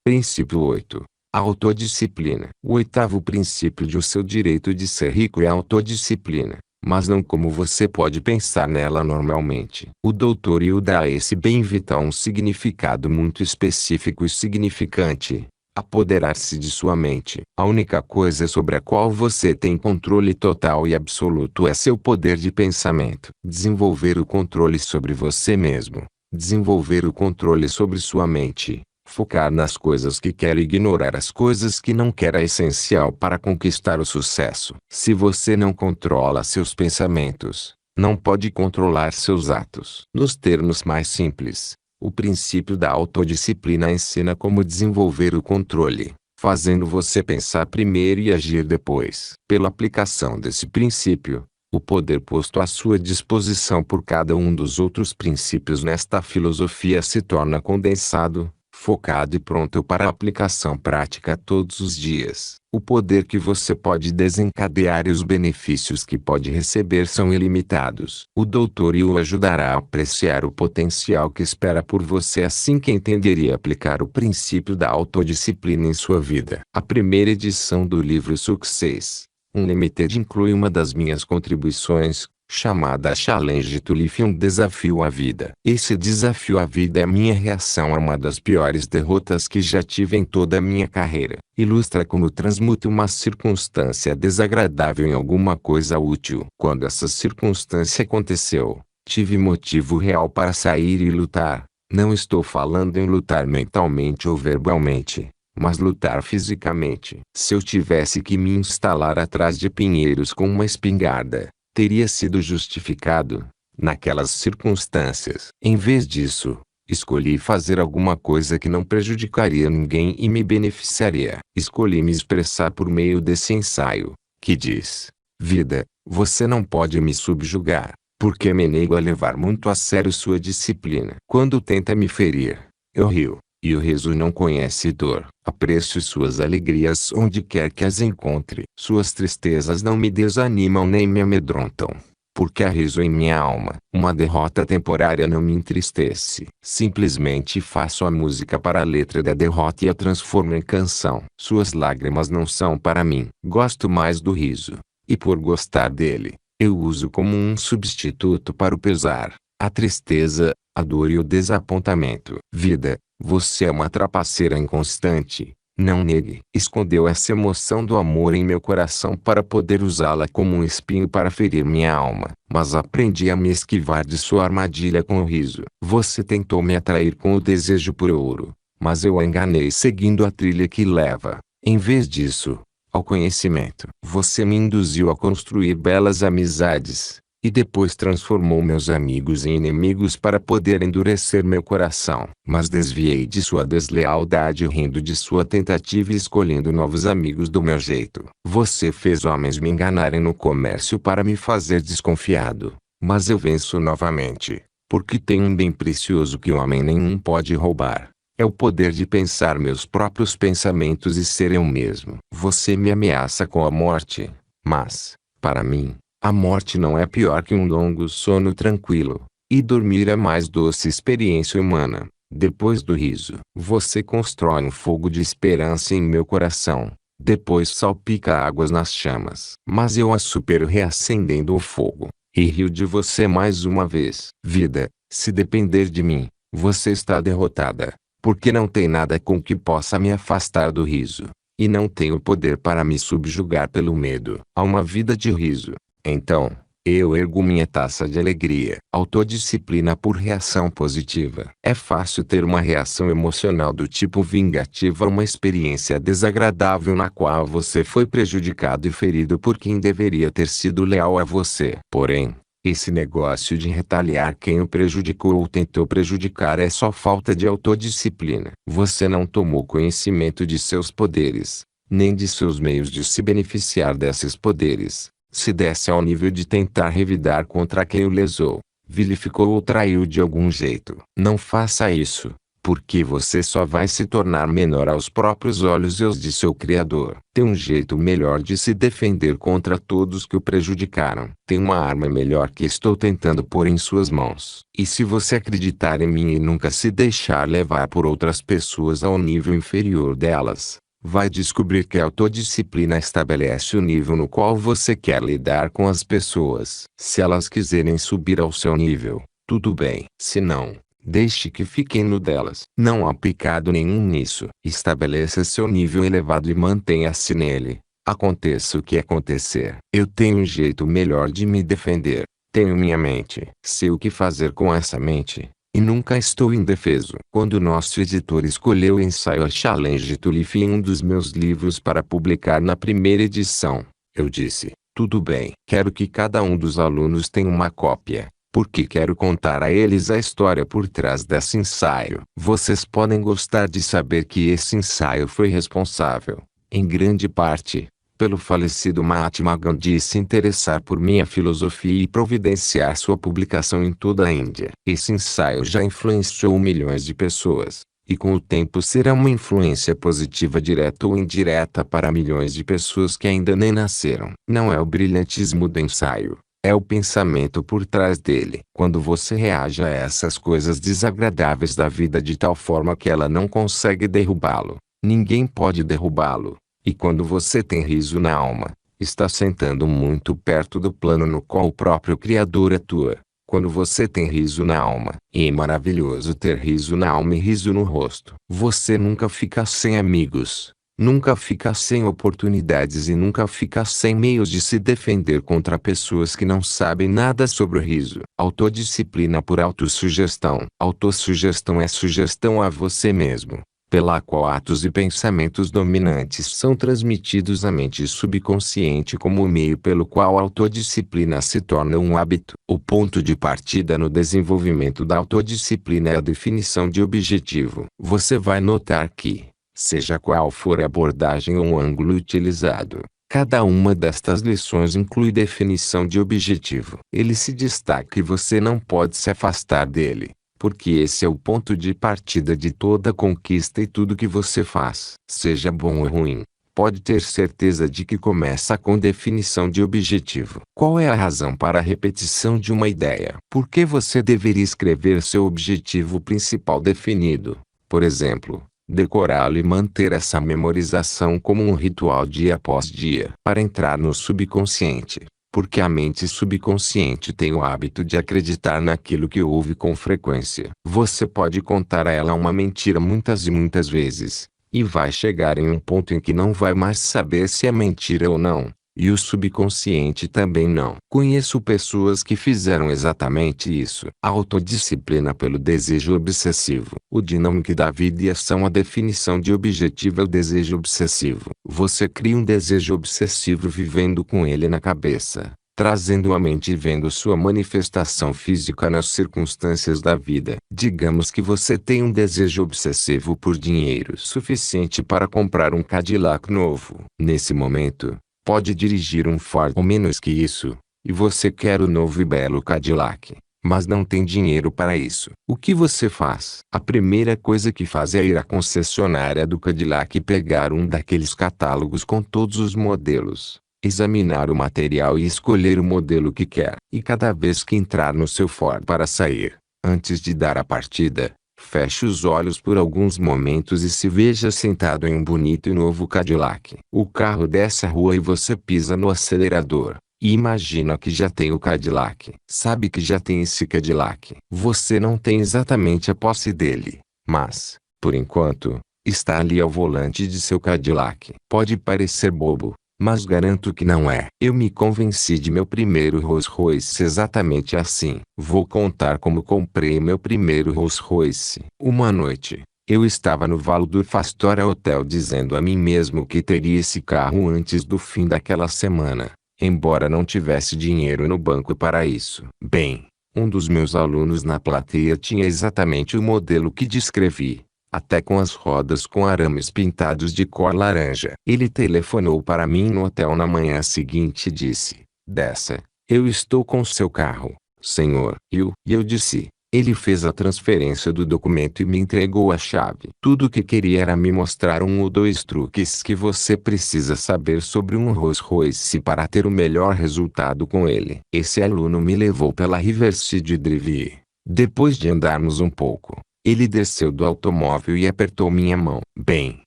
Princípio 8. A autodisciplina. O oitavo princípio de o seu direito de ser rico é a autodisciplina, mas não como você pode pensar nela normalmente. O Dr. Yu dá a esse bem-vital um significado muito específico e significante. Apoderar-se de sua mente. A única coisa sobre a qual você tem controle total e absoluto é seu poder de pensamento. Desenvolver o controle sobre você mesmo. Desenvolver o controle sobre sua mente. Focar nas coisas que quer e ignorar as coisas que não quer é essencial para conquistar o sucesso. Se você não controla seus pensamentos, não pode controlar seus atos. Nos termos mais simples, o princípio da autodisciplina ensina como desenvolver o controle, fazendo você pensar primeiro e agir depois. Pela aplicação desse princípio, o poder posto à sua disposição por cada um dos outros princípios nesta filosofia se torna condensado, focado e pronto para aplicação prática todos os dias. O poder que você pode desencadear e os benefícios que pode receber são ilimitados. O Dr. Yu ajudará a apreciar o potencial que espera por você assim que entender e aplicar o princípio da autodisciplina em sua vida. A primeira edição do livro Success Unlimited inclui uma das minhas contribuições, chamada Challenge to Life, um desafio à vida. Esse desafio à vida é minha reação a uma das piores derrotas que já tive em toda a minha carreira. Ilustra como transmuto uma circunstância desagradável em alguma coisa útil. Quando essa circunstância aconteceu, tive motivo real para sair e lutar. Não estou falando em lutar mentalmente ou verbalmente, mas lutar fisicamente. Se eu tivesse que me instalar atrás de pinheiros com uma espingarda, teria sido justificado, naquelas circunstâncias. Em vez disso, escolhi fazer alguma coisa que não prejudicaria ninguém e me beneficiaria. Escolhi me expressar por meio desse ensaio, que diz: vida, você não pode me subjugar, porque me nego a levar muito a sério sua disciplina. Quando tenta me ferir, eu rio. E o riso não conhece dor. Aprecio suas alegrias onde quer que as encontre. Suas tristezas não me desanimam nem me amedrontam, porque há riso em minha alma. Uma derrota temporária não me entristece. Simplesmente faço a música para a letra da derrota e a transformo em canção. Suas lágrimas não são para mim. Gosto mais do riso, e por gostar dele, eu uso como um substituto para o pesar, a tristeza, a dor e o desapontamento. Vida, você é uma trapaceira inconstante. Não negue. Escondeu essa emoção do amor em meu coração para poder usá-la como um espinho para ferir minha alma. Mas aprendi a me esquivar de sua armadilha com o riso. Você tentou me atrair com o desejo por ouro, mas eu a enganei seguindo a trilha que leva, em vez disso, ao conhecimento. Você me induziu a construir belas amizades, e depois transformou meus amigos em inimigos para poder endurecer meu coração. Mas desviei de sua deslealdade rindo de sua tentativa e escolhendo novos amigos do meu jeito. Você fez homens me enganarem no comércio para me fazer desconfiado. Mas eu venço novamente, porque tenho um bem precioso que homem nenhum pode roubar. É o poder de pensar meus próprios pensamentos e ser eu mesmo. Você me ameaça com a morte, mas, para mim, a morte não é pior que um longo sono tranquilo, e dormir é mais doce experiência humana. Depois do riso, você constrói um fogo de esperança em meu coração, depois salpica águas nas chamas. Mas eu a supero reacendendo o fogo, e rio de você mais uma vez. Vida, se depender de mim, você está derrotada, porque não tem nada com que possa me afastar do riso, e não tenho poder para me subjugar pelo medo. Há uma vida de riso. Então, eu ergo minha taça de alegria. Autodisciplina por reação positiva. É fácil ter uma reação emocional do tipo vingativa a uma experiência desagradável na qual você foi prejudicado e ferido por quem deveria ter sido leal a você. Porém, esse negócio de retaliar quem o prejudicou ou tentou prejudicar é só falta de autodisciplina. Você não tomou conhecimento de seus poderes, nem de seus meios de se beneficiar desses poderes. Se desce ao nível de tentar revidar contra quem o lesou, vilificou ou traiu de algum jeito. Não faça isso, Porque você só vai se tornar menor aos próprios olhos e aos de seu Criador. Tem um jeito melhor de se defender contra todos que o prejudicaram. Tem uma arma melhor que estou tentando pôr em suas mãos. E se você acreditar em mim e nunca se deixar levar por outras pessoas ao nível inferior delas, vai descobrir que a autodisciplina estabelece o nível no qual você quer lidar com as pessoas. Se elas quiserem subir ao seu nível, tudo bem. Se não, deixe que fiquem no delas. Não há pecado nenhum nisso. Estabeleça seu nível elevado e mantenha-se nele. Aconteça o que acontecer. Eu tenho um jeito melhor de me defender. Tenho minha mente. Sei o que fazer com essa mente. E nunca estou indefeso. Quando nosso editor escolheu o ensaio A Challenge to Life em um dos meus livros para publicar na primeira edição, eu disse, tudo bem. Quero que cada um dos alunos tenha uma cópia, porque quero contar a eles a história por trás desse ensaio. Vocês podem gostar de saber que esse ensaio foi responsável, em grande parte, pelo falecido Mahatma Gandhi se interessar por minha filosofia e providenciar sua publicação em toda a Índia. Esse ensaio já influenciou milhões de pessoas, e com o tempo será uma influência positiva direta ou indireta para milhões de pessoas que ainda nem nasceram. Não é o brilhantismo do ensaio, é o pensamento por trás dele. Quando você reage a essas coisas desagradáveis da vida de tal forma que ela não consegue derrubá-lo, ninguém pode derrubá-lo. E quando você tem riso na alma, está sentando muito perto do plano no qual o próprio Criador atua. Quando você tem riso na alma, e é maravilhoso ter riso na alma e riso no rosto. Você nunca fica sem amigos, nunca fica sem oportunidades e nunca fica sem meios de se defender contra pessoas que não sabem nada sobre o riso. Autodisciplina por autossugestão. Autossugestão é sugestão a você mesmo, pela qual atos e pensamentos dominantes são transmitidos à mente subconsciente como o meio pelo qual a autodisciplina se torna um hábito. O ponto de partida no desenvolvimento da autodisciplina é a definição de objetivo. Você vai notar que, seja qual for a abordagem ou o ângulo utilizado, cada uma destas lições inclui definição de objetivo. Ele se destaca e você não pode se afastar dele, porque esse é o ponto de partida de toda conquista e tudo que você faz, seja bom ou ruim, pode ter certeza de que começa com definição de objetivo. Qual é a razão para a repetição de uma ideia? Por que você deveria escrever seu objetivo principal definido? Por exemplo, decorá-lo e manter essa memorização como um ritual dia após dia. Para entrar no subconsciente. Porque a mente subconsciente tem o hábito de acreditar naquilo que ouve com frequência. Você pode contar a ela uma mentira muitas e muitas vezes, e vai chegar em um ponto em que não vai mais saber se é mentira ou não, e o subconsciente também não. Conheço pessoas que fizeram exatamente isso. A autodisciplina pelo desejo obsessivo. O dinâmico da vida e ação. A definição de objetivo é o desejo obsessivo. Você cria um desejo obsessivo vivendo com ele na cabeça, trazendo a mente e vendo sua manifestação física nas circunstâncias da vida. Digamos que você tem um desejo obsessivo por dinheiro suficiente para comprar um Cadillac novo. Nesse momento, pode dirigir um Ford ou menos que isso, e você quer o novo e belo Cadillac, mas não tem dinheiro para isso. O que você faz? A primeira coisa que faz é ir à concessionária do Cadillac e pegar um daqueles catálogos com todos os modelos, examinar o material e escolher o modelo que quer. E cada vez que entrar no seu Ford para sair, antes de dar a partida, feche os olhos por alguns momentos e se veja sentado em um bonito e novo Cadillac. O carro desce a rua e você pisa no acelerador, e imagina que já tem o Cadillac. Sabe que já tem esse Cadillac. Você não tem exatamente a posse dele, mas, por enquanto, está ali ao volante de seu Cadillac. Pode parecer bobo, mas garanto que não é. Eu me convenci de meu primeiro Rolls Royce exatamente assim. Vou contar como comprei meu primeiro Rolls Royce. Uma noite, eu estava no Waldorf Astoria Hotel dizendo a mim mesmo que teria esse carro antes do fim daquela semana, embora não tivesse dinheiro no banco para isso. Bem, um dos meus alunos na plateia tinha exatamente o modelo que descrevi, até com as rodas com arames pintados de cor laranja. Ele telefonou para mim no hotel na manhã seguinte e disse: "Desça, eu estou com seu carro, senhor." E eu disse: Ele fez a transferência do documento e me entregou a chave. Tudo o que queria era me mostrar um ou dois truques que você precisa saber sobre um Rolls Royce para ter o melhor resultado com ele. Esse aluno me levou pela Riverside Drive. Depois de andarmos um pouco, ele desceu do automóvel e apertou minha mão. Bem,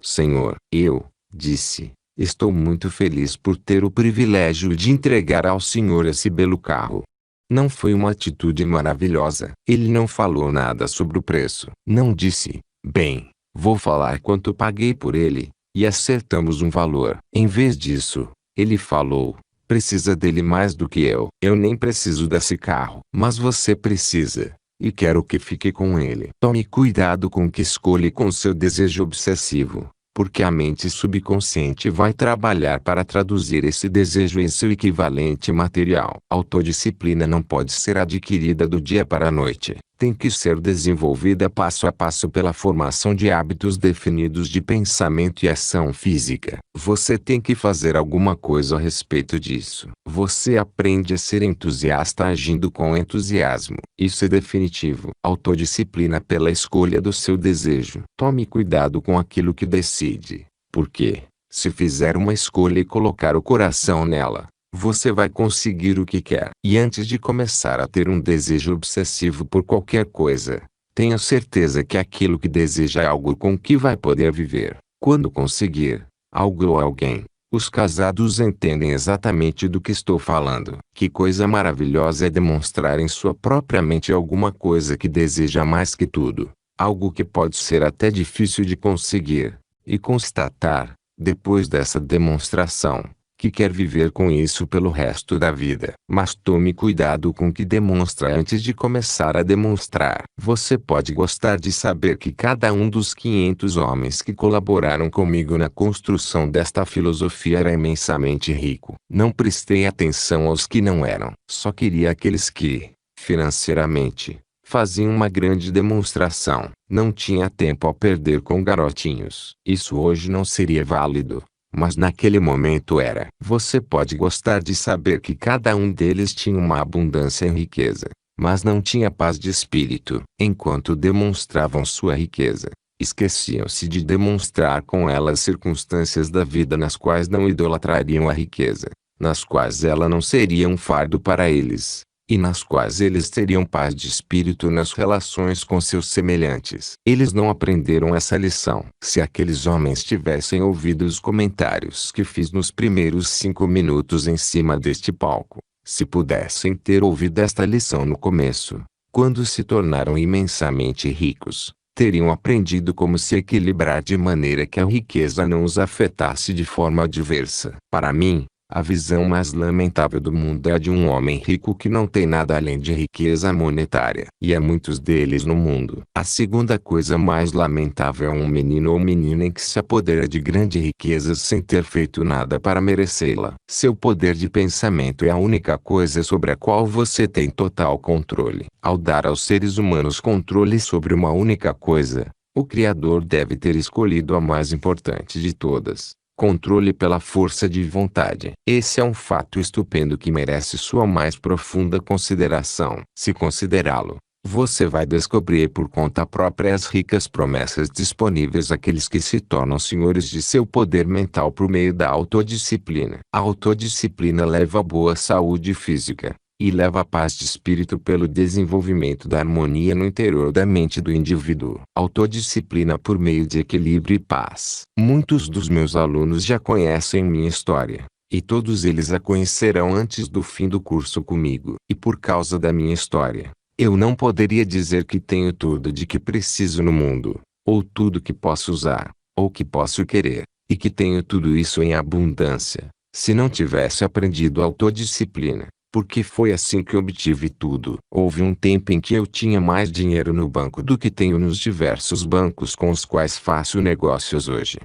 senhor, eu, disse, estou muito feliz por ter o privilégio de entregar ao senhor esse belo carro. Não foi uma atitude maravilhosa? Ele não falou nada sobre o preço. Não disse, bem, vou falar quanto paguei por ele, e acertamos um valor. Em vez disso, ele falou, precisa dele mais do que eu. Eu nem preciso desse carro. Mas você precisa, e quero que fique com ele. Tome cuidado com o que escolhe com seu desejo obsessivo, porque a mente subconsciente vai trabalhar para traduzir esse desejo em seu equivalente material. Autodisciplina não pode ser adquirida do dia para a noite. Tem que ser desenvolvida passo a passo pela formação de hábitos definidos de pensamento e ação física. Você tem que fazer alguma coisa a respeito disso. Você aprende a ser entusiasta agindo com entusiasmo. Isso é definitivo. Autodisciplina pela escolha do seu desejo. Tome cuidado com aquilo que decide. Porque, se fizer uma escolha e colocar o coração nela, você vai conseguir o que quer. E antes de começar a ter um desejo obsessivo por qualquer coisa, tenha certeza que aquilo que deseja é algo com que vai poder viver. Quando conseguir algo ou alguém, os casados entendem exatamente do que estou falando. Que coisa maravilhosa é demonstrar em sua própria mente alguma coisa que deseja mais que tudo, algo que pode ser até difícil de conseguir, e constatar, depois dessa demonstração, que quer viver com isso pelo resto da vida. Mas tome cuidado com o que demonstra antes de começar a demonstrar. Você pode gostar de saber que cada um dos 500 homens que colaboraram comigo na construção desta filosofia era imensamente rico. Não prestei atenção aos que não eram. Só queria aqueles que, financeiramente, faziam uma grande demonstração. Não tinha tempo a perder com garotinhos. Isso hoje não seria válido, mas naquele momento era. Você pode gostar de saber que cada um deles tinha uma abundância em riqueza, mas não tinha paz de espírito. Enquanto demonstravam sua riqueza, esqueciam-se de demonstrar com ela as circunstâncias da vida nas quais não idolatrariam a riqueza, nas quais ela não seria um fardo para eles, e nas quais eles teriam paz de espírito nas relações com seus semelhantes. Eles não aprenderam essa lição. Se aqueles homens tivessem ouvido os comentários que fiz nos primeiros 5 minutos em cima deste palco, se pudessem ter ouvido esta lição no começo, quando se tornaram imensamente ricos, teriam aprendido como se equilibrar de maneira que a riqueza não os afetasse de forma adversa. Para mim, a visão mais lamentável do mundo é a de um homem rico que não tem nada além de riqueza monetária. E há muitos deles no mundo. A segunda coisa mais lamentável é um menino ou menina em que se apodera de grande riqueza sem ter feito nada para merecê-la. Seu poder de pensamento é a única coisa sobre a qual você tem total controle. Ao dar aos seres humanos controle sobre uma única coisa, o Criador deve ter escolhido a mais importante de todas: controle pela força de vontade. Esse é um fato estupendo que merece sua mais profunda consideração. Se considerá-lo, você vai descobrir por conta própria as ricas promessas disponíveis àqueles que se tornam senhores de seu poder mental por meio da autodisciplina. A autodisciplina leva a boa saúde física, e leva a paz de espírito pelo desenvolvimento da harmonia no interior da mente do indivíduo. Autodisciplina por meio de equilíbrio e paz. Muitos dos meus alunos já conhecem minha história, e todos eles a conhecerão antes do fim do curso comigo. E por causa da minha história, eu não poderia dizer que tenho tudo de que preciso no mundo, ou tudo que posso usar, ou que posso querer, e que tenho tudo isso em abundância, se não tivesse aprendido autodisciplina. Porque foi assim que obtive tudo. Houve um tempo em que eu tinha mais dinheiro no banco do que tenho nos diversos bancos com os quais faço negócios hoje.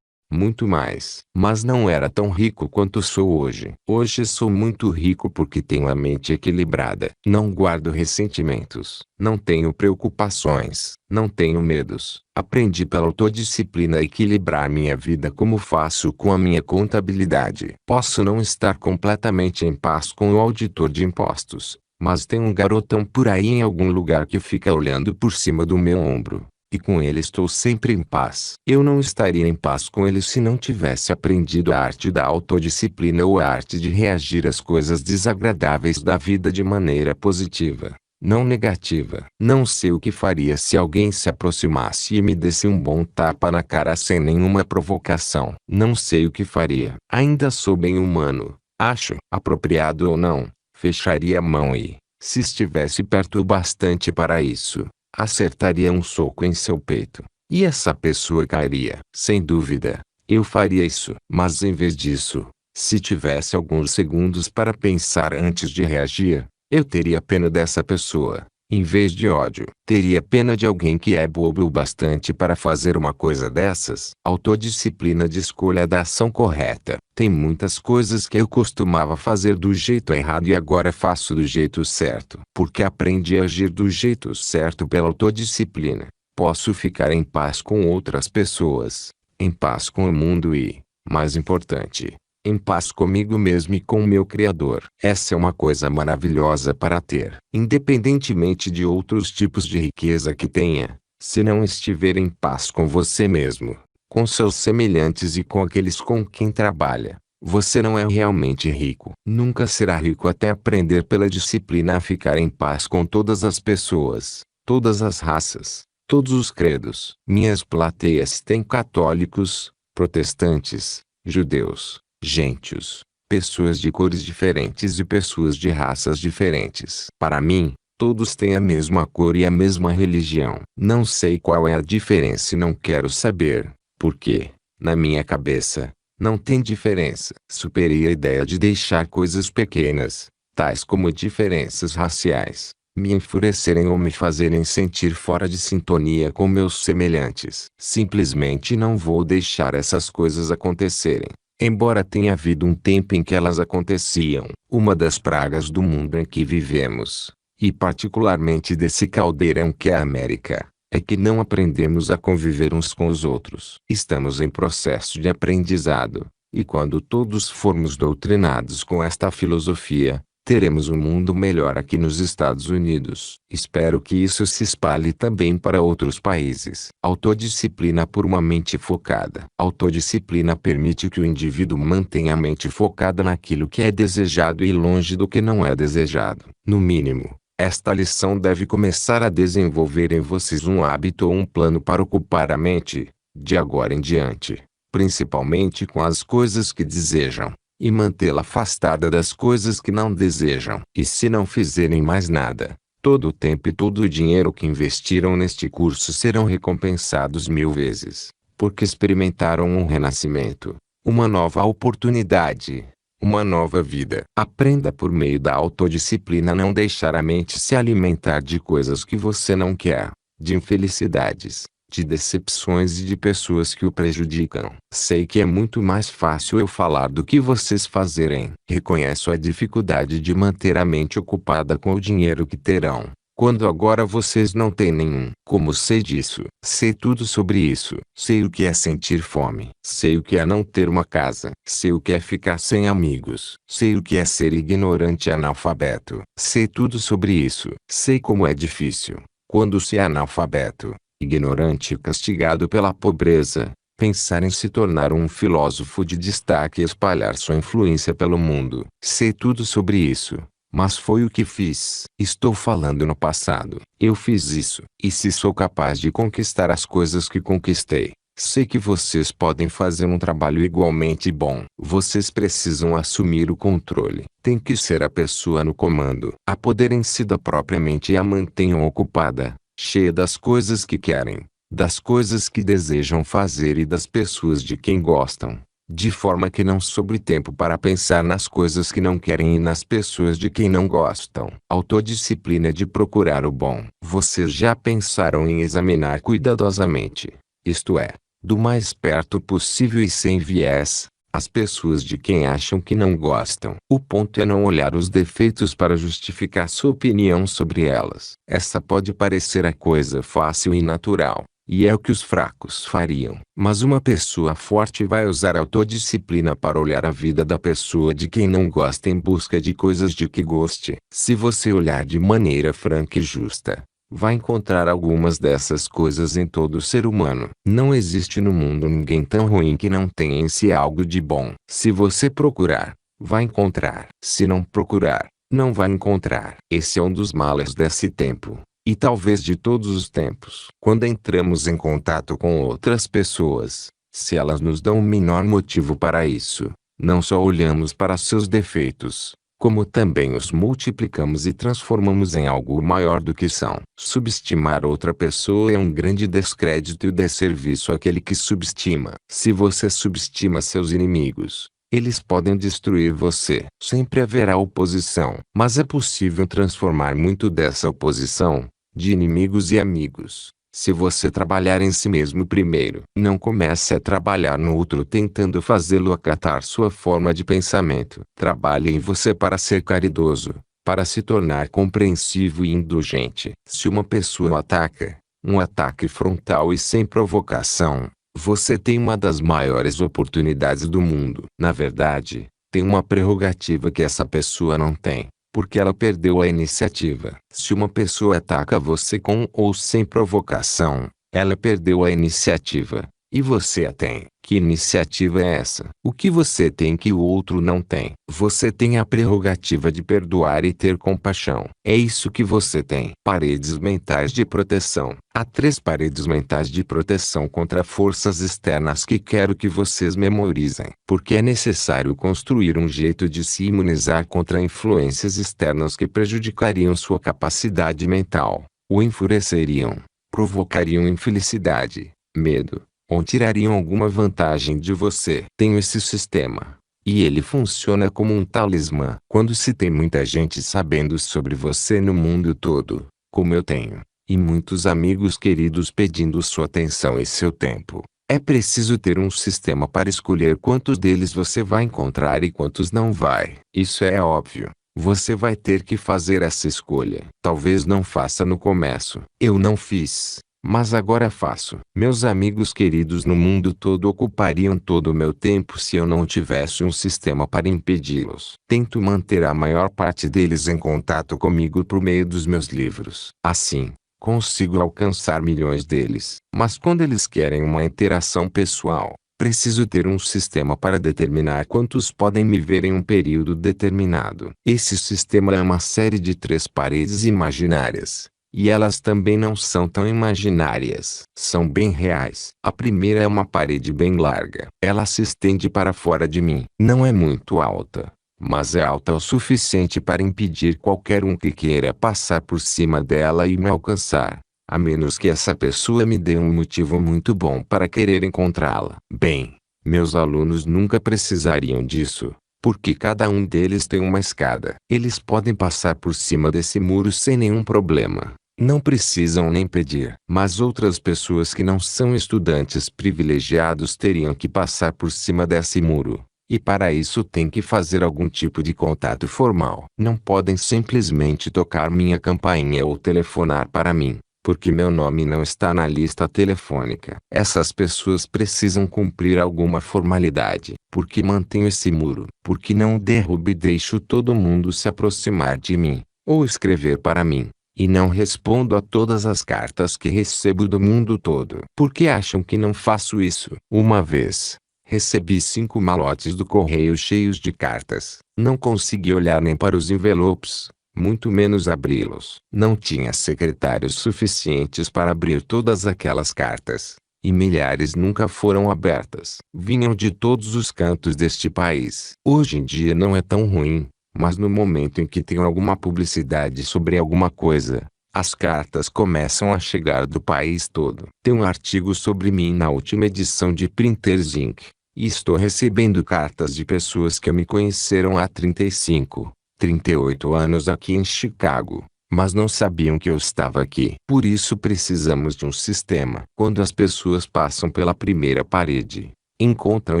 Muito mais. Mas não era tão rico quanto sou hoje. Hoje sou muito rico porque tenho a mente equilibrada. Não guardo ressentimentos. Não tenho preocupações. Não tenho medos. Aprendi pela autodisciplina a equilibrar minha vida como faço com a minha contabilidade. Posso não estar completamente em paz com o auditor de impostos, Mas tem um garotão por aí em algum lugar que fica olhando por cima do meu ombro. E com ele estou sempre em paz. Eu não estaria em paz com ele se não tivesse aprendido a arte da autodisciplina ou a arte de reagir às coisas desagradáveis da vida de maneira positiva, não negativa. Não sei o que faria se alguém se aproximasse e me desse um bom tapa na cara sem nenhuma provocação. Não sei o que faria. Ainda sou bem humano, acho. Apropriado ou não, fecharia a mão e, se estivesse perto o bastante para isso, acertaria um soco em seu peito. E essa pessoa cairia. Sem dúvida, eu faria isso. Mas em vez disso, se tivesse alguns segundos para pensar antes de reagir, eu teria pena dessa pessoa, em vez de ódio. Teria pena de alguém que é bobo o bastante para fazer uma coisa dessas. Autodisciplina de escolha da ação correta. Tem muitas coisas que eu costumava fazer do jeito errado e agora faço do jeito certo. Porque aprendi a agir do jeito certo pela autodisciplina. Posso ficar em paz com outras pessoas, em paz com o mundo e, mais importante, em paz comigo mesmo e com o meu Criador. Essa é uma coisa maravilhosa para ter. Independentemente de outros tipos de riqueza que tenha, se não estiver em paz com você mesmo, com seus semelhantes e com aqueles com quem trabalha, você não é realmente rico. Nunca será rico até aprender pela disciplina a ficar em paz com todas as pessoas, todas as raças, todos os credos. Minhas plateias têm católicos, protestantes, judeus, gentios, pessoas de cores diferentes e pessoas de raças diferentes. Para mim, todos têm a mesma cor e a mesma religião. Não sei qual é a diferença e não quero saber, porque, na minha cabeça, não tem diferença. Superei a ideia de deixar coisas pequenas, tais como diferenças raciais, me enfurecerem ou me fazerem sentir fora de sintonia com meus semelhantes. Simplesmente não vou deixar essas coisas acontecerem. Embora tenha havido um tempo em que elas aconteciam, uma das pragas do mundo em que vivemos, e particularmente desse caldeirão que é a América, é que não aprendemos a conviver uns com os outros. Estamos em processo de aprendizado, e quando todos formos doutrinados com esta filosofia, teremos um mundo melhor aqui nos Estados Unidos. Espero que isso se espalhe também para outros países. Autodisciplina por uma mente focada. Autodisciplina permite que o indivíduo mantenha a mente focada naquilo que é desejado e longe do que não é desejado. No mínimo, esta lição deve começar a desenvolver em vocês um hábito ou um plano para ocupar a mente, de agora em diante, principalmente com as coisas que desejam, e mantê-la afastada das coisas que não desejam. E se não fizerem mais nada, todo o tempo e todo o dinheiro que investiram neste curso serão recompensados 1000 vezes, porque experimentaram um renascimento, uma nova oportunidade, uma nova vida. Aprenda por meio da autodisciplina a não deixar a mente se alimentar de coisas que você não quer, de infelicidades, de decepções e de pessoas que o prejudicam. Sei que é muito mais fácil eu falar do que vocês fazerem. Reconheço a dificuldade de manter a mente ocupada com o dinheiro que terão, quando agora vocês não têm nenhum. Como sei disso? Sei tudo sobre isso. Sei o que é sentir fome. Sei o que é não ter uma casa. Sei o que é ficar sem amigos. Sei o que é ser ignorante e analfabeto. Sei tudo sobre isso. Sei como é difícil, quando se é analfabeto, ignorante e castigado pela pobreza, pensar em se tornar um filósofo de destaque e espalhar sua influência pelo mundo. Sei tudo sobre isso, mas foi o que fiz. Estou falando no passado. Eu fiz isso. E se sou capaz de conquistar as coisas que conquistei, sei que vocês podem fazer um trabalho igualmente bom. Vocês precisam assumir o controle. Tem que ser a pessoa no comando. Apoderem-se da própria mente e a mantenham ocupada, cheia das coisas que querem, das coisas que desejam fazer e das pessoas de quem gostam, de forma que não sobre tempo para pensar nas coisas que não querem e nas pessoas de quem não gostam. Autodisciplina de procurar o bom. Vocês já pensaram em examinar cuidadosamente, isto é, do mais perto possível e sem viés, as pessoas de quem acham que não gostam? O ponto é não olhar os defeitos para justificar sua opinião sobre elas. Essa pode parecer a coisa fácil e natural, E é o que os fracos fariam. Mas uma pessoa forte vai usar autodisciplina para olhar a vida da pessoa de quem não gosta em busca de coisas de que goste. Se você olhar de maneira franca e justa, vai encontrar algumas dessas coisas em todo ser humano. Não existe no mundo ninguém tão ruim que não tenha em si algo de bom. Se você procurar, vai encontrar. Se não procurar, não vai encontrar. Esse é um dos males desse tempo. E talvez de todos os tempos. Quando entramos em contato com outras pessoas, se elas nos dão o menor motivo para isso, não só olhamos para seus defeitos, como também os multiplicamos e transformamos em algo maior do que são. Subestimar outra pessoa é um grande descrédito e desserviço àquele que subestima. Se você subestima seus inimigos, eles podem destruir você. Sempre haverá oposição, mas é possível transformar muito dessa oposição, de inimigos e amigos, se você trabalhar em si mesmo primeiro. Não comece a trabalhar no outro tentando fazê-lo acatar sua forma de pensamento. Trabalhe em você para ser caridoso, para se tornar compreensivo e indulgente. Se uma pessoa o ataca, um ataque frontal e sem provocação, você tem uma das maiores oportunidades do mundo. Na verdade, tem uma prerrogativa que essa pessoa não tem, porque ela perdeu a iniciativa. Se uma pessoa ataca você com ou sem provocação, ela perdeu a iniciativa, e você a tem. Que iniciativa é essa? O que você tem que o outro não tem? Você tem a prerrogativa de perdoar e ter compaixão. É isso que você tem. Paredes mentais de proteção. Há 3 paredes mentais de proteção contra forças externas que quero que vocês memorizem. Porque é necessário construir um jeito de se imunizar contra influências externas que prejudicariam sua capacidade mental, o enfureceriam, provocariam infelicidade, medo, ou tirariam alguma vantagem de você. Tenho esse sistema, e ele funciona como um talismã. Quando se tem muita gente sabendo sobre você no mundo todo, como eu tenho, e muitos amigos queridos pedindo sua atenção e seu tempo, é preciso ter um sistema para escolher quantos deles você vai encontrar e quantos não vai. Isso é óbvio. Você vai ter que fazer essa escolha. Talvez não faça no começo. Eu não fiz, mas agora faço. Meus amigos queridos no mundo todo ocupariam todo o meu tempo se eu não tivesse um sistema para impedi-los. Tento manter a maior parte deles em contato comigo por meio dos meus livros. Assim, consigo alcançar milhões deles. Mas quando eles querem uma interação pessoal, preciso ter um sistema para determinar quantos podem me ver em um período determinado. Esse sistema é uma série de 3 paredes imaginárias. E elas também não são tão imaginárias. São bem reais. A primeira é uma parede bem larga. Ela se estende para fora de mim. Não é muito alta, mas é alta o suficiente para impedir qualquer um que queira passar por cima dela e me alcançar, a menos que essa pessoa me dê um motivo muito bom para querer encontrá-la. Bem, meus alunos nunca precisariam disso, porque cada um deles tem uma escada. Eles podem passar por cima desse muro sem nenhum problema. Não precisam nem pedir. Mas outras pessoas que não são estudantes privilegiados teriam que passar por cima desse muro. E para isso tem que fazer algum tipo de contato formal. Não podem simplesmente tocar minha campainha ou telefonar para mim, porque meu nome não está na lista telefônica. Essas pessoas precisam cumprir alguma formalidade. Porque mantenho esse muro? Porque não derrubo e deixo todo mundo se aproximar de mim, ou escrever para mim, e não respondo a todas as cartas que recebo do mundo todo. Por que acham que não faço isso? Uma vez, recebi 5 malotes do correio cheios de cartas. Não consegui olhar nem para os envelopes, muito menos abri-los. Não tinha secretários suficientes para abrir todas aquelas cartas, e milhares nunca foram abertas. Vinham de todos os cantos deste país. Hoje em dia não é tão ruim, mas no momento em que tem alguma publicidade sobre alguma coisa, as cartas começam a chegar do país todo. Tem um artigo sobre mim na última edição de Printers Inc., e estou recebendo cartas de pessoas que me conheceram há 35, 38 anos aqui em Chicago, mas não sabiam que eu estava aqui. Por isso precisamos de um sistema. Quando as pessoas passam pela primeira parede, encontram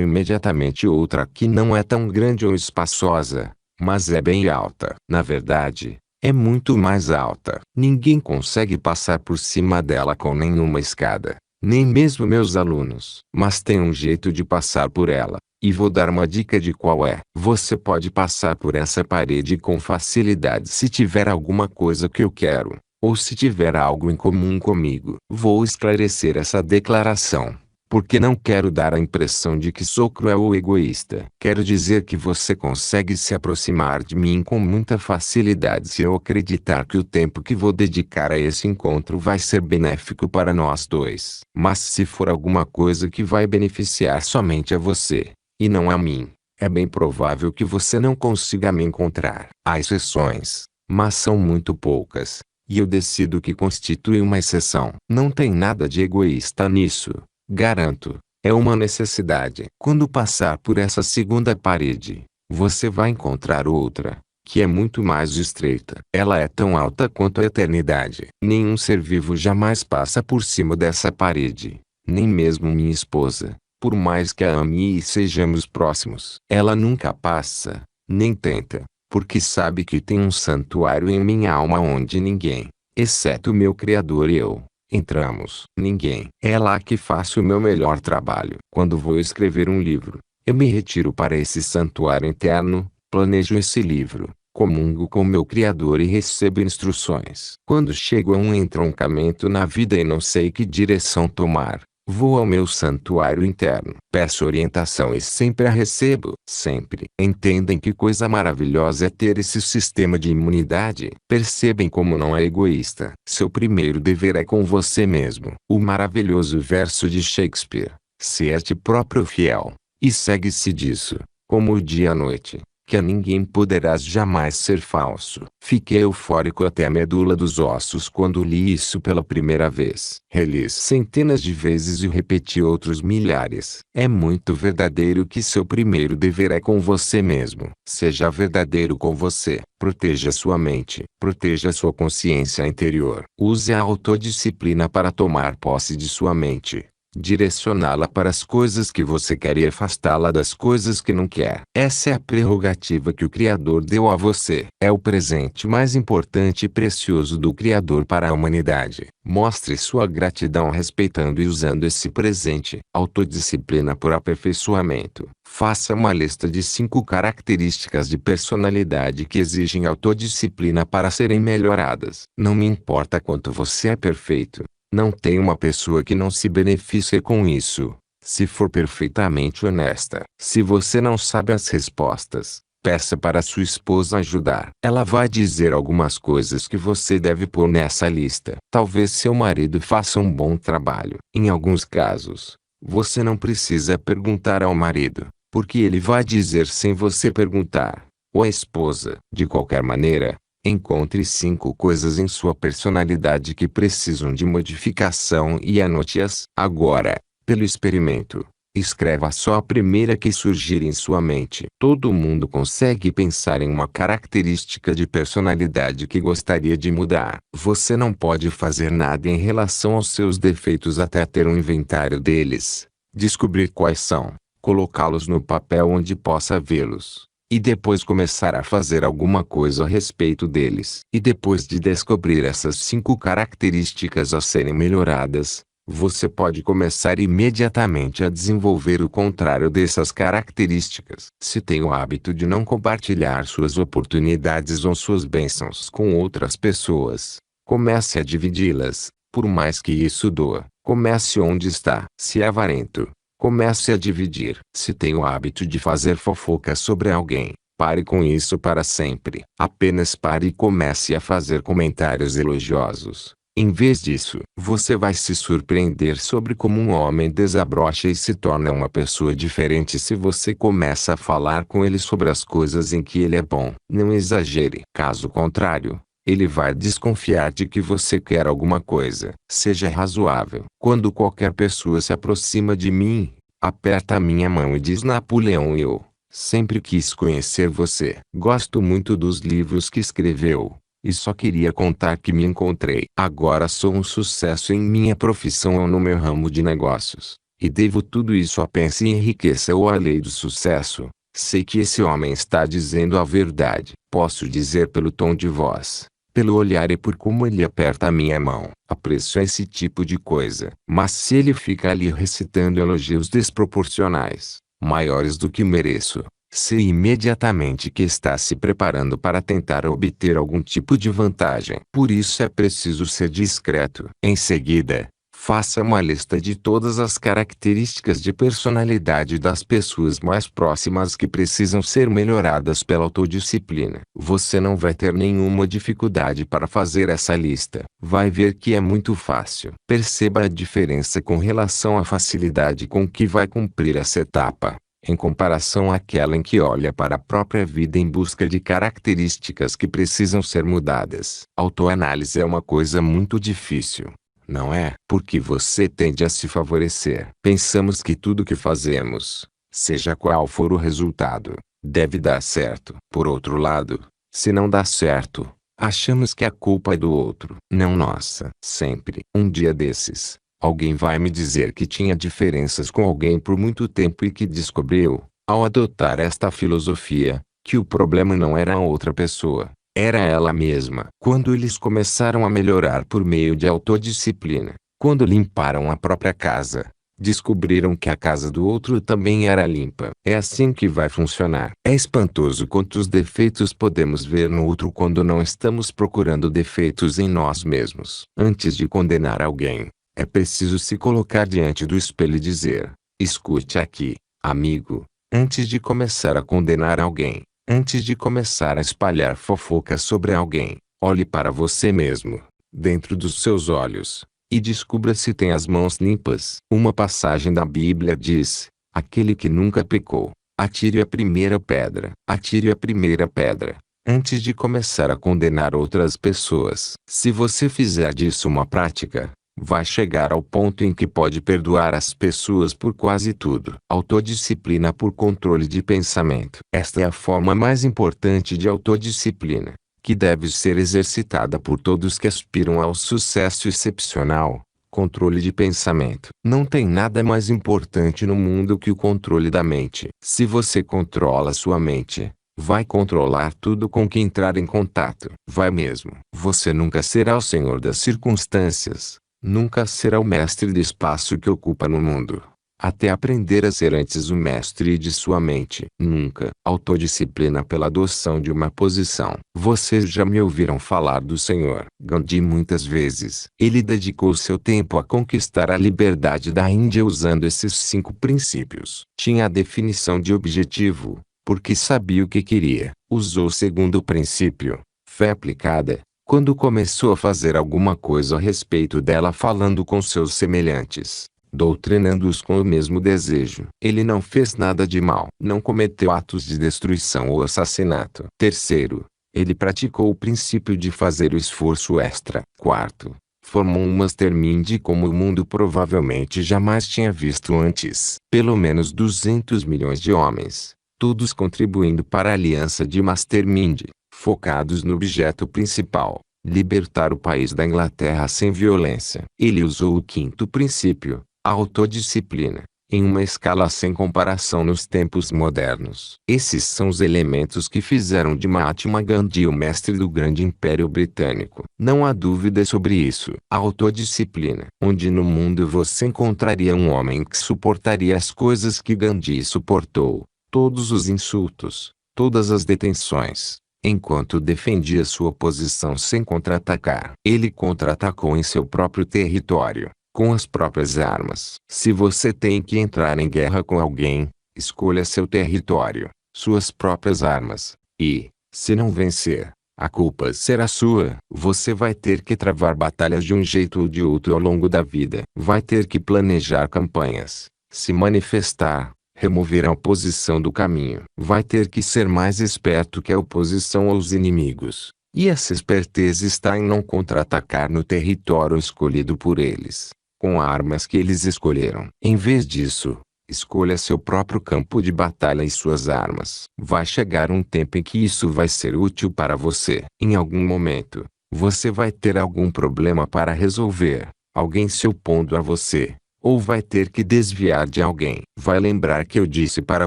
imediatamente outra que não é tão grande ou espaçosa, mas é bem alta. Na verdade, é muito mais alta. Ninguém consegue passar por cima dela com nenhuma escada. nem mesmo meus alunos. Mas tem um jeito de passar por ela, e vou dar uma dica de qual é. Você pode passar por essa parede com facilidade se tiver alguma coisa que eu quero, ou se tiver algo em comum comigo. Vou esclarecer essa declaração, porque não quero dar a impressão de que sou cruel ou egoísta. Quero dizer que você consegue se aproximar de mim com muita facilidade se eu acreditar que o tempo que vou dedicar a esse encontro vai ser benéfico para nós dois. Mas se for alguma coisa que vai beneficiar somente a você, e não a mim, é bem provável que você não consiga me encontrar. Há exceções, mas são muito poucas, e eu decido que constitui uma exceção. Não tem nada de egoísta nisso. Garanto, é uma necessidade. Quando passar por essa segunda parede, você vai encontrar outra, que é muito mais estreita. Ela é tão alta quanto a eternidade. Nenhum ser vivo jamais passa por cima dessa parede, nem mesmo minha esposa, por mais que a ame e sejamos próximos. Ela nunca passa, nem tenta, porque sabe que tem um santuário em minha alma onde ninguém, exceto meu Criador e eu, entramos. Ninguém. É lá que faço o meu melhor trabalho. Quando vou escrever um livro, eu me retiro para esse santuário interno, planejo esse livro, comungo com meu Criador e recebo instruções. Quando chego a um entroncamento na vida e não sei que direção tomar, vou ao meu santuário interno. Peço orientação e sempre a recebo. Sempre. Entendem que coisa maravilhosa é ter esse sistema de imunidade? Percebem como não é egoísta? Seu primeiro dever é com você mesmo. O maravilhoso verso de Shakespeare: ser-te próprio fiel, e segue-se disso, como o dia e a noite, que a ninguém poderás jamais ser falso. Fiquei eufórico até a medula dos ossos quando li isso pela primeira vez. Reli centenas de vezes e repeti outros milhares. É muito verdadeiro que seu primeiro dever é com você mesmo. Seja verdadeiro com você. Proteja sua mente. Proteja sua consciência interior. Use a autodisciplina para tomar posse de sua mente, direcioná-la para as coisas que você quer e afastá-la das coisas que não quer. Essa é a prerrogativa que o Criador deu a você. É o presente mais importante e precioso do Criador para a humanidade. Mostre sua gratidão respeitando e usando esse presente. Autodisciplina por aperfeiçoamento. Faça uma lista de 5 características de personalidade que exigem autodisciplina para serem melhoradas. Não me importa quanto você é perfeito. Não tem uma pessoa que não se beneficie com isso, se for perfeitamente honesta. Se você não sabe as respostas, peça para sua esposa ajudar. Ela vai dizer algumas coisas que você deve pôr nessa lista. Talvez seu marido faça um bom trabalho. Em alguns casos, você não precisa perguntar ao marido, porque ele vai dizer sem você perguntar. Ou a esposa. De qualquer maneira, encontre 5 coisas em sua personalidade que precisam de modificação e anote-as. Agora, pelo experimento, escreva só a primeira que surgir em sua mente. Todo mundo consegue pensar em uma característica de personalidade que gostaria de mudar. Você não pode fazer nada em relação aos seus defeitos até ter um inventário deles, descobrir quais são, colocá-los no papel onde possa vê-los, e depois começar a fazer alguma coisa a respeito deles. E depois de descobrir essas 5 características a serem melhoradas, você pode começar imediatamente a desenvolver o contrário dessas características. Se tem o hábito de não compartilhar suas oportunidades ou suas bênçãos com outras pessoas, comece a dividi-las, por mais que isso doa. Comece onde está. Se é avarento, comece a dividir. Se tem o hábito de fazer fofoca sobre alguém, pare com isso para sempre. Apenas pare e comece a fazer comentários elogiosos. Em vez disso, você vai se surpreender sobre como um homem desabrocha e se torna uma pessoa diferente se você começa a falar com ele sobre as coisas em que ele é bom. Não exagere. Caso contrário, ele vai desconfiar de que você quer alguma coisa. Seja razoável. Quando qualquer pessoa se aproxima de mim, aperta a minha mão e diz: Napoleão, eu sempre quis conhecer você. Gosto muito dos livros que escreveu, e só queria contar que me encontrei. Agora sou um sucesso em minha profissão ou no meu ramo de negócios, e devo tudo isso a Pense e Enriqueça ou à lei do sucesso. Sei que esse homem está dizendo a verdade. Posso dizer pelo tom de voz, pelo olhar e por como ele aperta a minha mão. Aprecio esse tipo de coisa. Mas se ele fica ali recitando elogios desproporcionais, maiores do que mereço, sei imediatamente que está se preparando para tentar obter algum tipo de vantagem. Por isso é preciso ser discreto. Em seguida, faça uma lista de todas as características de personalidade das pessoas mais próximas que precisam ser melhoradas pela autodisciplina. Você não vai ter nenhuma dificuldade para fazer essa lista. Vai ver que é muito fácil. Perceba a diferença com relação à facilidade com que vai cumprir essa etapa, em comparação àquela em que olha para a própria vida em busca de características que precisam ser mudadas. Autoanálise é uma coisa muito difícil. Não é? Porque você tende a se favorecer. Pensamos que tudo que fazemos, seja qual for o resultado, deve dar certo. Por outro lado, se não dá certo, achamos que a culpa é do outro, não nossa. Sempre. Um dia desses, alguém vai me dizer que tinha diferenças com alguém por muito tempo e que descobriu, ao adotar esta filosofia, que o problema não era a outra pessoa, era ela mesma. Quando eles começaram a melhorar por meio de autodisciplina, quando limparam a própria casa, descobriram que a casa do outro também era limpa. É assim que vai funcionar. É espantoso quantos defeitos podemos ver no outro quando não estamos procurando defeitos em nós mesmos. Antes de condenar alguém, é preciso se colocar diante do espelho e dizer: escute aqui, amigo, antes de começar a condenar alguém, antes de começar a espalhar fofocas sobre alguém, olhe para você mesmo, dentro dos seus olhos, e descubra se tem as mãos limpas. Uma passagem da Bíblia diz: aquele que nunca pecou, atire a primeira pedra. Atire a primeira pedra, antes de começar a condenar outras pessoas. Se você fizer disso uma prática, vai chegar ao ponto em que pode perdoar as pessoas por quase tudo. Autodisciplina por controle de pensamento. Esta é a forma mais importante de autodisciplina, que deve ser exercitada por todos que aspiram ao sucesso excepcional. Controle de pensamento. Não tem nada mais importante no mundo que o controle da mente. Se você controla sua mente, vai controlar tudo com que entrar em contato. Vai mesmo. Você nunca será o senhor das circunstâncias. Nunca será o mestre do espaço que ocupa no mundo, até aprender a ser antes o mestre de sua mente. Nunca. Autodisciplina pela adoção de uma posição. Vocês já me ouviram falar do Senhor Gandhi muitas vezes. Ele dedicou seu tempo a conquistar a liberdade da Índia usando esses 5 princípios. Tinha a definição de objetivo, porque sabia o que queria. Usou o segundo princípio, fé aplicada, quando começou a fazer alguma coisa a respeito dela falando com seus semelhantes, doutrinando-os com o mesmo desejo. Ele não fez nada de mal. Não cometeu atos de destruição ou assassinato. Terceiro, ele praticou o princípio de fazer o esforço extra. Quarto, formou um mastermind como o mundo provavelmente jamais tinha visto antes. Pelo menos 200 milhões de homens, todos contribuindo para a aliança de mastermind, focados no objeto principal, libertar o país da Inglaterra sem violência. Ele usou o quinto princípio, a autodisciplina, em uma escala sem comparação nos tempos modernos. Esses são os elementos que fizeram de Mahatma Gandhi o mestre do grande império britânico. Não há dúvida sobre isso. A autodisciplina. Onde no mundo você encontraria um homem que suportaria as coisas que Gandhi suportou, todos os insultos, todas as detenções, enquanto defendia sua posição sem contra-atacar? Ele contra-atacou em seu próprio território, com as próprias armas. Se você tem que entrar em guerra com alguém, escolha seu território, suas próprias armas, e, se não vencer, a culpa será sua. Você vai ter que travar batalhas de um jeito ou de outro ao longo da vida. Vai ter que planejar campanhas, se manifestar, remover a oposição do caminho. Vai ter que ser mais esperto que a oposição aos inimigos. E essa esperteza está em não contra-atacar no território escolhido por eles, com armas que eles escolheram. Em vez disso, escolha seu próprio campo de batalha e suas armas. Vai chegar um tempo em que isso vai ser útil para você. Em algum momento, você vai ter algum problema para resolver, alguém se opondo a você, ou vai ter que desviar de alguém. Vai lembrar que eu disse para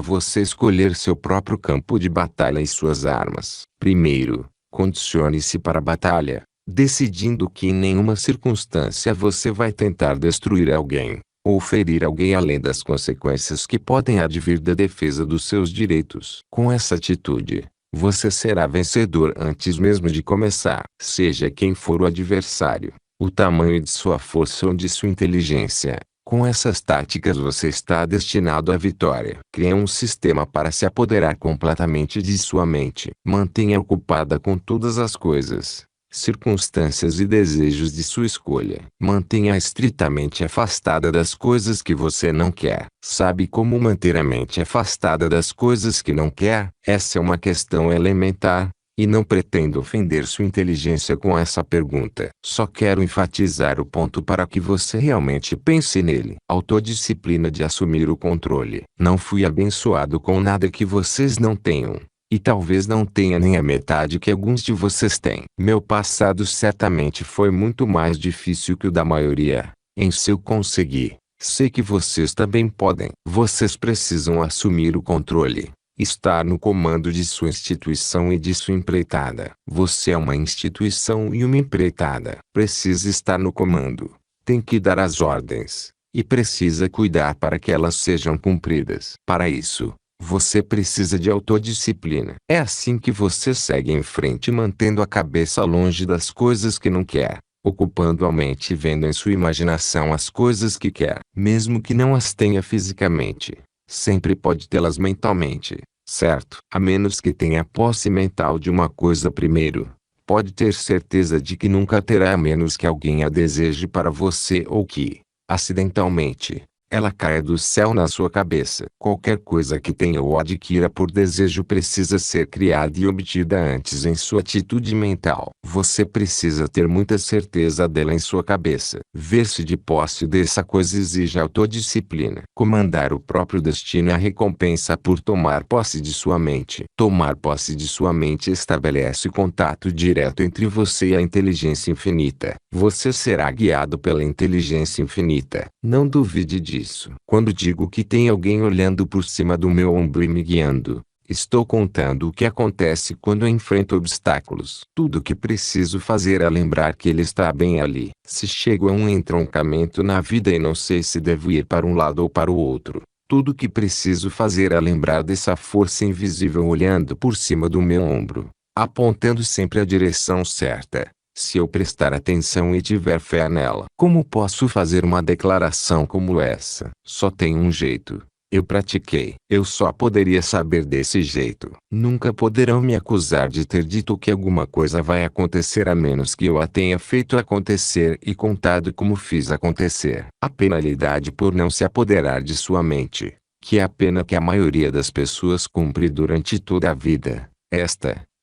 você escolher seu próprio campo de batalha e suas armas. Primeiro, Condicione-se para a batalha, decidindo que em nenhuma circunstância você vai tentar destruir alguém, ou ferir alguém além das consequências que podem advir da defesa dos seus direitos. Com essa atitude, você será vencedor antes mesmo de começar. Seja quem for o adversário, o tamanho de sua força ou de sua inteligência, com essas táticas você está destinado à vitória. Crie um sistema para se apoderar completamente de sua mente. Mantenha ocupada com todas as coisas, circunstâncias e desejos de sua escolha. Mantenha estritamente afastada das coisas que você não quer. Sabe como manter a mente afastada das coisas que não quer? Essa é uma questão elementar. E não pretendo ofender sua inteligência com essa pergunta. Só quero enfatizar o ponto para que você realmente pense nele. Autodisciplina de assumir o controle. Não fui abençoado com nada que vocês não tenham. E talvez não tenha nem a metade que alguns de vocês têm. Meu passado certamente foi muito mais difícil que o da maioria. Em seu conseguir, sei que vocês também podem. Vocês precisam assumir o controle. Estar no comando de sua instituição e de sua empreitada. Você é uma instituição e uma empreitada. Precisa estar no comando. Tem que dar as ordens. E precisa cuidar para que elas sejam cumpridas. Para isso, você precisa de autodisciplina. É assim que você segue em frente mantendo a cabeça longe das coisas que não quer. Ocupando a mente e vendo em sua imaginação as coisas que quer. Mesmo que não as tenha fisicamente, sempre pode tê-las mentalmente. Certo? A menos que tenha posse mental de uma coisa primeiro, pode ter certeza de que nunca terá a menos que alguém a deseje para você ou que, acidentalmente, ela caia do céu na sua cabeça. Qualquer coisa que tenha ou adquira por desejo precisa ser criada e obtida antes em sua atitude mental. Você precisa ter muita certeza dela em sua cabeça. Ver-se de posse dessa coisa exige autodisciplina. Comandar o próprio destino é a recompensa por tomar posse de sua mente. Tomar posse de sua mente estabelece contato direto entre você e a inteligência infinita. Você será guiado pela inteligência infinita. Não duvide disso. Quando digo que tem alguém olhando por cima do meu ombro e me guiando, estou contando o que acontece quando enfrento obstáculos. Tudo o que preciso fazer é lembrar que ele está bem ali. Se chego a um entroncamento na vida e não sei se devo ir para um lado ou para o outro, tudo o que preciso fazer é lembrar dessa força invisível olhando por cima do meu ombro, apontando sempre a direção certa. Se eu prestar atenção e tiver fé nela. Como posso fazer uma declaração como essa? Só tem um jeito. Eu pratiquei. Eu só poderia saber desse jeito. Nunca poderão me acusar de ter dito que alguma coisa vai acontecer a menos que eu a tenha feito acontecer e contado como fiz acontecer. A penalidade por não se apoderar de sua mente, que é a pena que a maioria das pessoas cumpre durante toda a vida.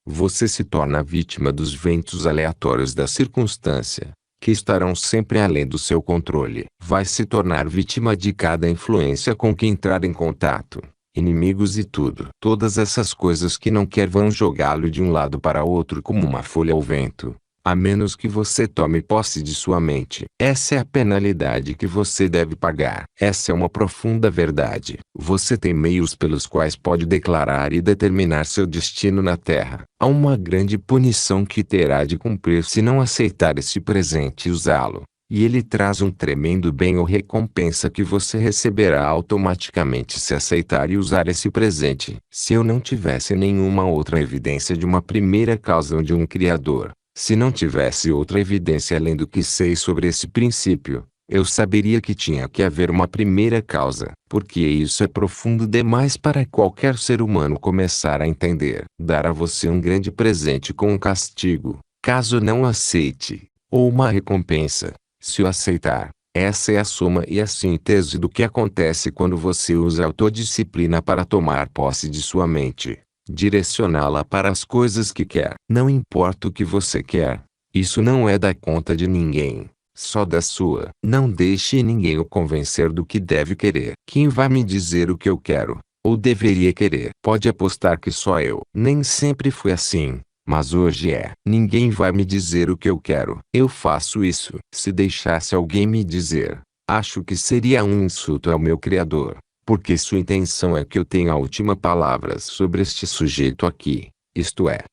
Você se torna vítima dos ventos aleatórios da circunstância, que estarão sempre além do seu controle. Vai se tornar vítima de cada influência com que entrar em contato, inimigos e tudo. Todas essas coisas que não quer vão jogá-lo de um lado para outro como uma folha ao vento, a menos que você tome posse de sua mente. Essa é a penalidade que você deve pagar. Essa é uma profunda verdade. Você tem meios pelos quais pode declarar e determinar seu destino na Terra. Há uma grande punição que terá de cumprir se não aceitar esse presente e usá-lo. E ele traz um tremendo bem ou recompensa que você receberá automaticamente se aceitar e usar esse presente. Se eu não tivesse nenhuma outra evidência de uma primeira causa ou de um Criador, se não tivesse outra evidência além do que sei sobre esse princípio, eu saberia que tinha que haver uma primeira causa, porque isso é profundo demais para qualquer ser humano começar a entender. Dar a você um grande presente com um castigo, caso não aceite, ou uma recompensa, se o aceitar. Essa é a soma e a síntese do que acontece quando você usa a autodisciplina para tomar posse de sua mente. Direcioná-la para as coisas que quer. Não importa o que você quer. Isso não é da conta de ninguém, só da sua. Não deixe ninguém o convencer do que deve querer. Quem vai me dizer o que eu quero, ou deveria querer? Pode apostar que só eu. Nem sempre foi assim, mas hoje é. Ninguém vai me dizer o que eu quero. Eu faço isso. Se deixasse alguém me dizer, acho que seria um insulto ao meu Criador. Porque sua intenção é que eu tenha a última palavra sobre este sujeito aqui, isto é,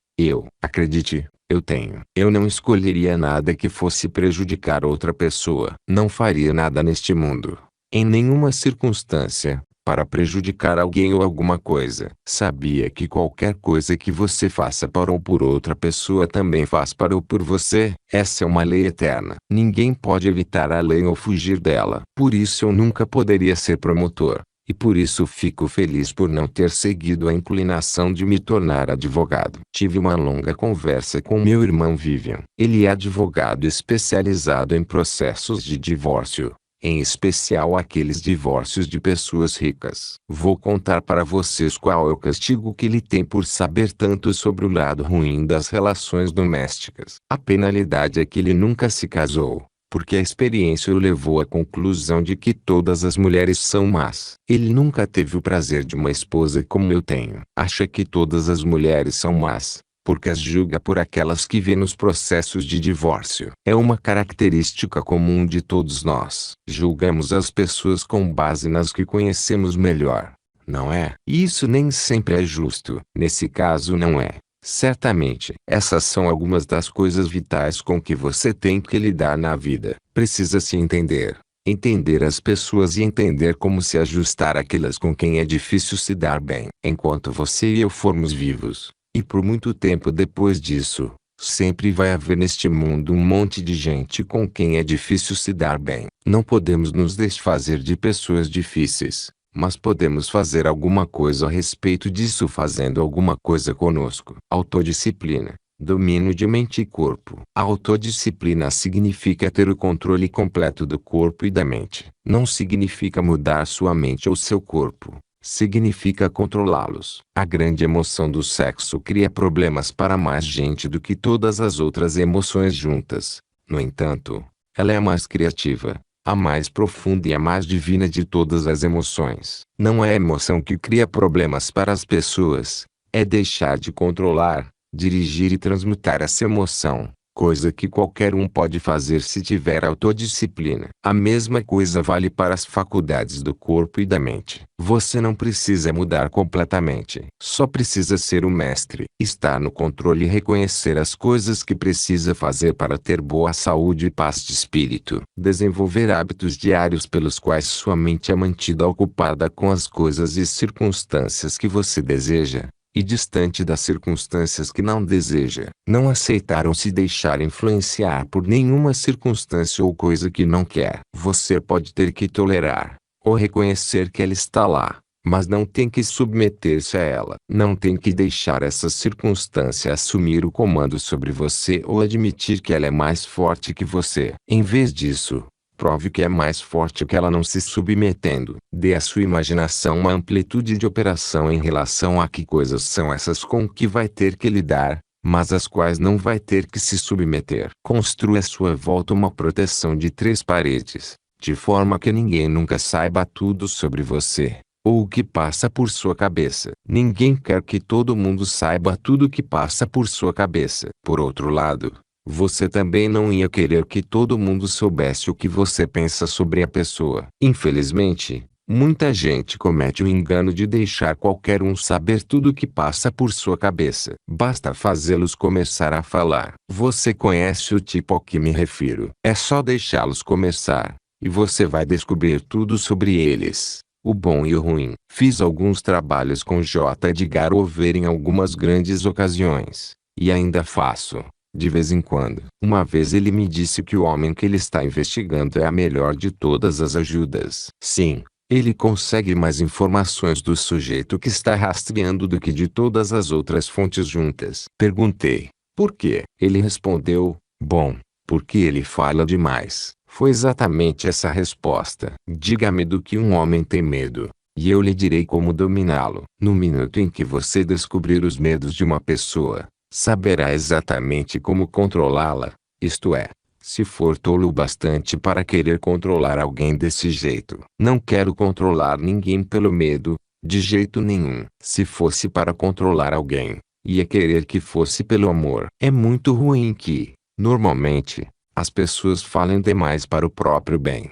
Acredite, eu tenho. Eu não escolheria nada que fosse prejudicar outra pessoa. Não faria nada neste mundo, em nenhuma circunstância, para prejudicar alguém ou alguma coisa. Sabia que qualquer coisa que você faça para ou por outra pessoa também faz para ou por você? Essa é uma lei eterna. Ninguém pode evitar a lei ou fugir dela. Por isso eu nunca poderia ser promotor. E por isso fico feliz por não ter seguido a inclinação de me tornar advogado. Tive uma longa conversa com meu irmão Vivian. Ele é advogado especializado em processos de divórcio, em especial aqueles divórcios de pessoas ricas. Vou contar para vocês qual é o castigo que ele tem por saber tanto sobre o lado ruim das relações domésticas. A penalidade é que ele nunca se casou, porque a experiência o levou à conclusão de que todas as mulheres são más. Ele nunca teve o prazer de uma esposa como eu tenho. Acha que todas as mulheres são más, porque as julga por aquelas que vê nos processos de divórcio. É uma característica comum de todos nós. Julgamos as pessoas com base nas que conhecemos melhor, não é? E isso nem sempre é justo. Nesse caso não é. Certamente, essas são algumas das coisas vitais com que você tem que lidar na vida. Precisa se entender, entender as pessoas e entender como se ajustar àquelas com quem é difícil se dar bem. Enquanto você e eu formos vivos, e por muito tempo depois disso, sempre vai haver neste mundo um monte de gente com quem é difícil se dar bem. Não podemos nos desfazer de pessoas difíceis, mas podemos fazer alguma coisa a respeito disso fazendo alguma coisa conosco. Autodisciplina, domínio de mente e corpo. A autodisciplina significa ter o controle completo do corpo e da mente. Não significa mudar sua mente ou seu corpo. Significa controlá-los. A grande emoção do sexo cria problemas para mais gente do que todas as outras emoções juntas. No entanto, ela é a mais criativa, a mais profunda e a mais divina de todas as emoções. Não é a emoção que cria problemas para as pessoas, é deixar de controlar, dirigir e transmutar essa emoção, coisa que qualquer um pode fazer se tiver autodisciplina. A mesma coisa vale para as faculdades do corpo e da mente. Você não precisa mudar completamente. Só precisa ser o mestre. Estar no controle e reconhecer as coisas que precisa fazer para ter boa saúde e paz de espírito. Desenvolver hábitos diários pelos quais sua mente é mantida ocupada com as coisas e circunstâncias que você deseja, e distante das circunstâncias que não deseja. Não aceitar ou se deixar influenciar por nenhuma circunstância ou coisa que não quer. Você pode ter que tolerar, ou reconhecer que ela está lá, mas não tem que submeter-se a ela. Não tem que deixar essa circunstância assumir o comando sobre você ou admitir que ela é mais forte que você. Em vez disso, prove que é mais forte que ela não se submetendo. Dê à sua imaginação uma amplitude de operação em relação a que coisas são essas com que vai ter que lidar, mas às quais não vai ter que se submeter. Construa à sua volta uma proteção de 3 paredes, de forma que ninguém nunca saiba tudo sobre você, ou o que passa por sua cabeça. Ninguém quer que todo mundo saiba tudo o que passa por sua cabeça. Por outro lado, você também não ia querer que todo mundo soubesse o que você pensa sobre a pessoa. Infelizmente, muita gente comete o engano de deixar qualquer um saber tudo o que passa por sua cabeça. Basta fazê-los começar a falar. Você conhece o tipo ao que me refiro. É só deixá-los começar, e você vai descobrir tudo sobre eles, o bom e o ruim. Fiz alguns trabalhos com J. Edgar Hoover em algumas grandes ocasiões, e ainda faço, de vez em quando. Uma vez ele me disse que o homem que ele está investigando é a melhor de todas as ajudas. Sim, ele consegue mais informações do sujeito que está rastreando do que de todas as outras fontes juntas. Perguntei, por quê? Ele respondeu, bom, porque ele fala demais. Foi exatamente essa a resposta. Diga-me do que um homem tem medo, e eu lhe direi como dominá-lo. No minuto em que você descobrir os medos de uma pessoa, saberá exatamente como controlá-la, isto é, se for tolo o bastante para querer controlar alguém desse jeito. Não quero controlar ninguém pelo medo, de jeito nenhum. Se fosse para controlar alguém, ia querer que fosse pelo amor. É muito ruim que, normalmente, as pessoas falem demais para o próprio bem.